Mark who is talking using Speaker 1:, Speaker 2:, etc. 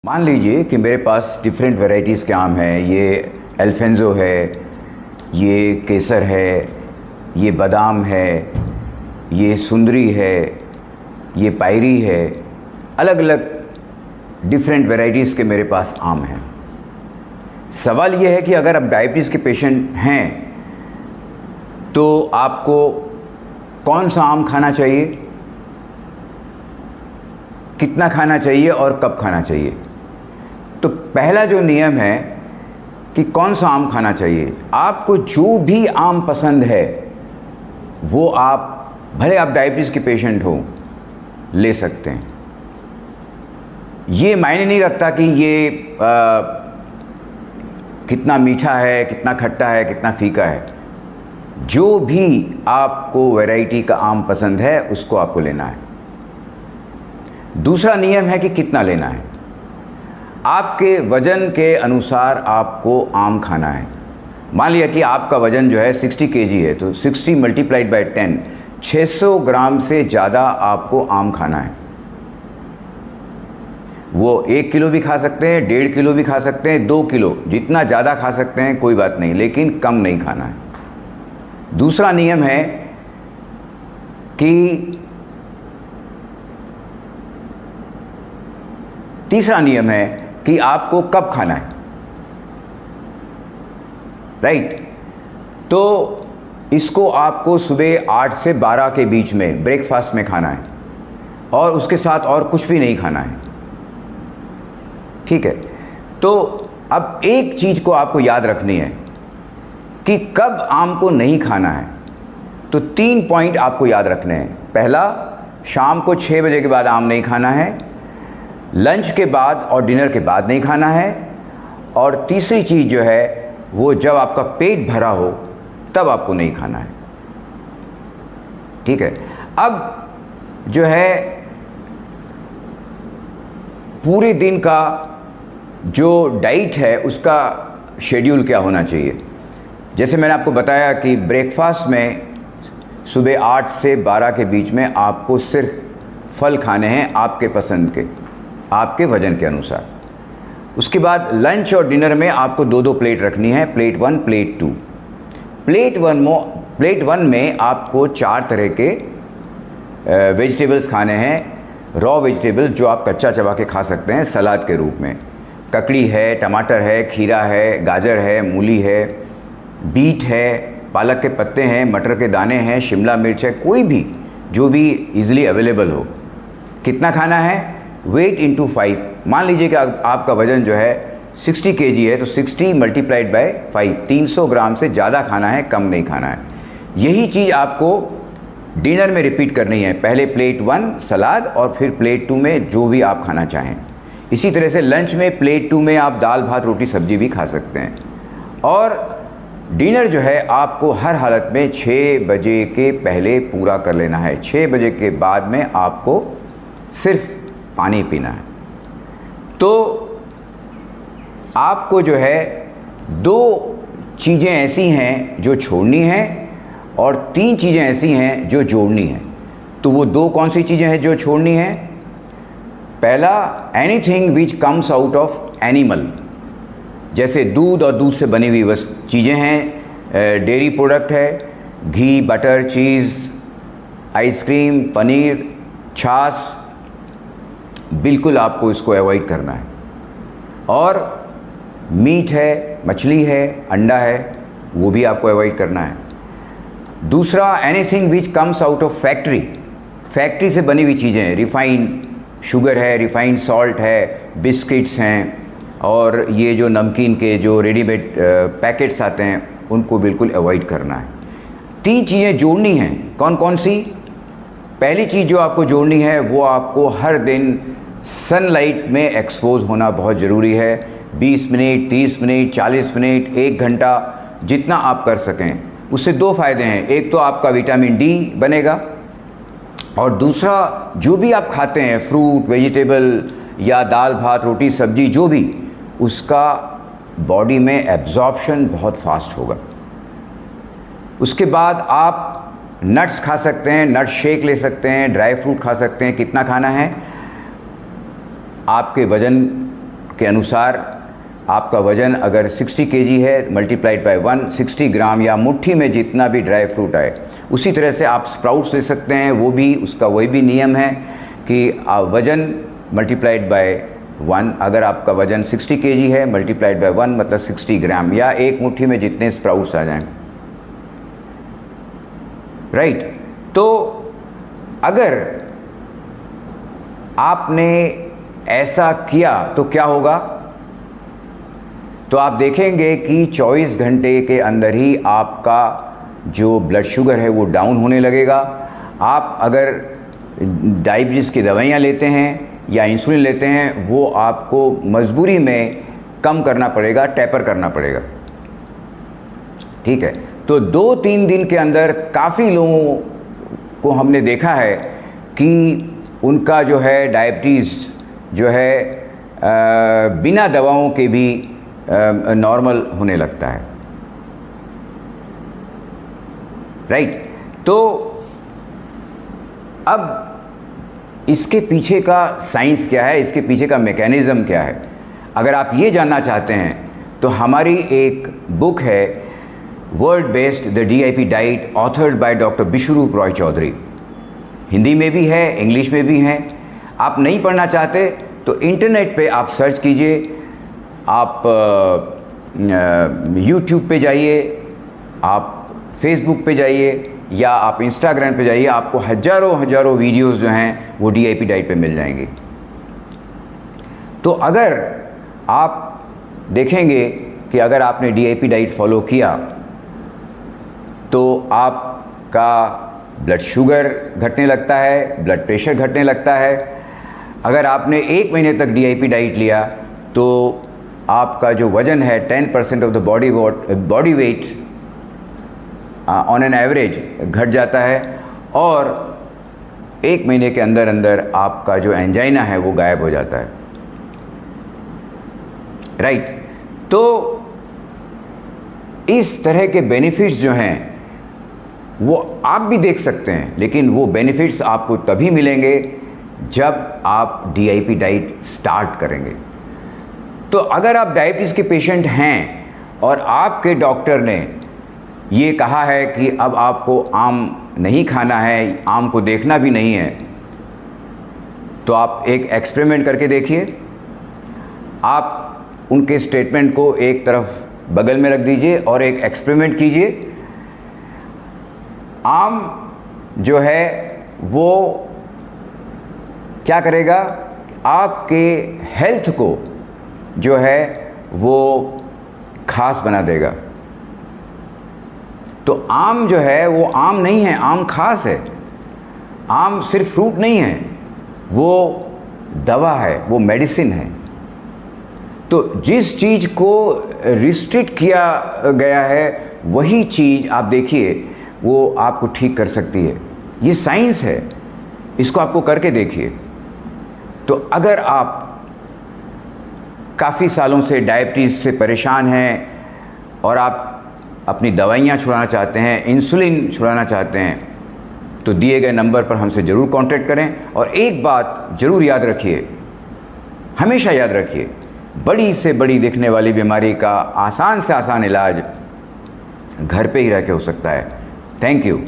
Speaker 1: मान लीजिए कि मेरे पास डिफरेंट वैरायटीज़ के आम हैं। ये अल्फेंजो है, ये केसर है, ये बादाम है, ये सुंदरी है, ये पायरी है। अलग अलग डिफरेंट वैरायटीज़ के मेरे पास आम हैं। सवाल ये है कि अगर आप डायबिटीज़ के पेशेंट हैं तो आपको कौन सा आम खाना चाहिए, कितना खाना चाहिए और कब खाना चाहिए। तो पहला जो नियम है कि कौन सा आम खाना चाहिए, आपको जो भी आम पसंद है वो आप, भले आप डायबिटीज़ के पेशेंट हो, ले सकते हैं। ये मायने नहीं रखता कि ये कितना मीठा है, कितना खट्टा है, कितना फीका है। जो भी आपको वैरायटी का आम पसंद है उसको आपको लेना है। दूसरा नियम है कि कितना लेना है। आपके वज़न के अनुसार आपको आम खाना है। मान लिया कि आपका वज़न जो है 60 kg है, तो 60 मल्टीप्लाइड बाय 10, 600 ग्राम से ज़्यादा आपको आम खाना है। वो 1 किलो भी खा सकते हैं, 1.5 किलो भी खा सकते हैं, 2 किलो, जितना ज़्यादा खा सकते हैं कोई बात नहीं, लेकिन कम नहीं खाना है। दूसरा नियम है कि तीसरा नियम है कि आपको कब खाना है, राइट। तो इसको आपको सुबह 8 से 12 के बीच में ब्रेकफास्ट में खाना है और उसके साथ और कुछ भी नहीं खाना है, ठीक है। तो अब एक चीज़ को आपको याद रखनी है कि कब आम को नहीं खाना है। तो 3 पॉइंट आपको याद रखने हैं। पहला, शाम को 6 बजे के बाद आम नहीं खाना है, लंच के बाद और डिनर के बाद नहीं खाना है, और तीसरी चीज़ जो है वो जब आपका पेट भरा हो तब आपको नहीं खाना है, ठीक है। अब जो है पूरे दिन का जो डाइट है उसका शेड्यूल क्या होना चाहिए। जैसे मैंने आपको बताया कि ब्रेकफास्ट में सुबह 8 से 12 के बीच में आपको सिर्फ फल खाने हैं आपके पसंद के, आपके वज़न के अनुसार। उसके बाद लंच और डिनर में आपको 2-2 प्लेट रखनी है, प्लेट 1, प्लेट 2। प्लेट 1 में आपको 4 तरह के वेजिटेबल्स खाने हैं, रॉ वेजिटेबल्स जो आप कच्चा चबा के खा सकते हैं सलाद के रूप में। ककड़ी है, टमाटर है, खीरा है, गाजर है, मूली है, बीट है, पालक के पत्ते हैं, मटर के दाने हैं, शिमला मिर्च है, कोई भी जो भी इजीली अवेलेबल हो। कितना खाना है, वेट इंटू 5। मान लीजिए कि आपका वज़न जो है 60 kg है, तो 60 मल्टीप्लाइड बाय 5, 300 ग्राम से ज़्यादा खाना है, कम नहीं खाना है। यही चीज़ आपको डिनर में रिपीट करनी है। पहले प्लेट 1 सलाद और फिर प्लेट 2 में जो भी आप खाना चाहें। इसी तरह से लंच में प्लेट 2 में आप दाल भात रोटी सब्जी भी खा सकते हैं। और डिनर जो है आपको हर हालत में 6 बजे के पहले पूरा कर लेना है। 6 बजे के बाद में आपको सिर्फ पानी पीना है। तो आपको जो है 2 चीज़ें ऐसी हैं जो छोड़नी हैं और 3 चीज़ें ऐसी हैं जो जोड़नी हैं। तो वो 2 कौन सी चीज़ें हैं जो छोड़नी हैं। पहला, anything which comes out of animal, जैसे दूध और दूध से बनी हुई चीज़ें हैं, डेयरी प्रोडक्ट है, घी, बटर, चीज़, आइसक्रीम, पनीर, छाछ, बिल्कुल आपको इसको अवॉइड करना है। और मीट है, मछली है, अंडा है, वो भी आपको अवॉइड करना है। दूसरा, anything which comes out of factory से बनी हुई चीज़ें, रिफाइंड शुगर है, रिफाइंड सॉल्ट है, बिस्किट्स हैं, और ये जो नमकीन के जो रेडीमेड पैकेट्स आते हैं उनको बिल्कुल अवॉइड करना है। 3 चीज़ें जोड़नी हैं। कौन कौन सी। पहली चीज़ जो आपको जोड़नी है वो आपको हर दिन सनलाइट में एक्सपोज होना बहुत ज़रूरी है। 20 मिनट, 30 मिनट, 40 मिनट, 1 घंटा, जितना आप कर सकें। उससे 2 फ़ायदे हैं। एक तो आपका विटामिन डी बनेगा, और दूसरा जो भी आप खाते हैं, फ्रूट, वेजिटेबल या दाल भात रोटी सब्जी जो भी, उसका बॉडी में एब्जॉर्प्शन बहुत फास्ट होगा। उसके बाद आप नट्स खा सकते हैं, नट शेक ले सकते हैं, ड्राई फ्रूट खा सकते हैं। कितना खाना है, आपके वज़न के अनुसार आपका वज़न अगर 60 kg है मल्टीप्लाइड बाय 1, 60 ग्राम या मुट्ठी में जितना भी ड्राई फ्रूट आए, उसी तरह से आप स्प्राउट्स ले सकते हैं। वो भी उसका वही भी नियम है कि वज़न मल्टीप्लाइड बाय 1, अगर आपका वज़न 60 kg है मल्टीप्लाइड बाय 1 मतलब 60 ग्राम, या एक मुट्ठी में जितने स्प्राउट्स आ जाएं, राइट। तो अगर आपने ऐसा किया तो क्या होगा, तो आप देखेंगे कि 24 घंटे के अंदर ही आपका जो ब्लड शुगर है वो डाउन होने लगेगा। आप अगर डायबिटीज़ की दवाइयाँ लेते हैं या इंसुलिन लेते हैं, वो आपको मजबूरी में कम करना पड़ेगा, टैपर करना पड़ेगा, ठीक है। तो 2-3 दिन के अंदर काफ़ी लोगों को हमने देखा है कि उनका जो है डायबिटीज़ जो है बिना दवाओं के भी नॉर्मल होने लगता है, राइट। तो अब इसके पीछे का साइंस क्या है, इसके पीछे का मैकेनिज़्म क्या है, अगर आप ये जानना चाहते हैं तो हमारी एक बुक है world based the DIP diet, authored by doctor Vishwaroop Roy Chowdhury. Hindi में भी है, इंग्लिश में भी है। आप नहीं पढ़ना चाहते तो इंटरनेट पे आप सर्च कीजिए, आप यूट्यूब पे जाइए, आप फेसबुक पे जाइए या आप इंस्टाग्राम पे जाइए, आपको हज़ारों वीडियोस जो हैं वो DIP डाइट पे मिल जाएंगे। तो अगर आप देखेंगे कि अगर आपने DIP डाइट फॉलो किया तो आपका ब्लड शुगर घटने लगता है, ब्लड प्रेशर घटने लगता है। अगर आपने 1 महीने तक DIP डाइट लिया तो आपका जो वज़न है 10% of the body weight on an average घट जाता है, और 1 महीने के अंदर अंदर आपका जो एंजाइना है वो गायब हो जाता है, राइट। तो इस तरह के बेनिफिट्स जो हैं वो आप भी देख सकते हैं, लेकिन वो बेनिफिट्स आपको तभी मिलेंगे जब आप DIP डाइट स्टार्ट करेंगे। तो अगर आप डायबिटीज़ के पेशेंट हैं और आपके डॉक्टर ने ये कहा है कि अब आपको आम नहीं खाना है, आम को देखना भी नहीं है, तो आप एक एक्सपेरिमेंट करके देखिए। आप उनके स्टेटमेंट को एक तरफ बगल में रख दीजिए और एक एक्सपेरिमेंट कीजिए। आम जो है वो क्या करेगा, आपके हेल्थ को जो है वो खास बना देगा। तो आम जो है वो आम नहीं है, आम खास है। आम सिर्फ फ्रूट नहीं है, वो दवा है, वो मेडिसिन है। तो जिस चीज़ को रिस्ट्रिक्ट किया गया है वही चीज़ आप देखिए वो आपको ठीक कर सकती है। ये साइंस है, इसको आपको करके देखिए। तो अगर आप काफ़ी सालों से डायबिटीज़ से परेशान हैं और आप अपनी दवाइयाँ छुड़ाना चाहते हैं, इंसुलिन छुड़ाना चाहते हैं, तो दिए गए नंबर पर हमसे ज़रूर कांटेक्ट करें। और एक बात ज़रूर याद रखिए, हमेशा याद रखिए, बड़ी से बड़ी दिखने वाली बीमारी का आसान से आसान इलाज घर पे ही रह के हो सकता है। Thank you.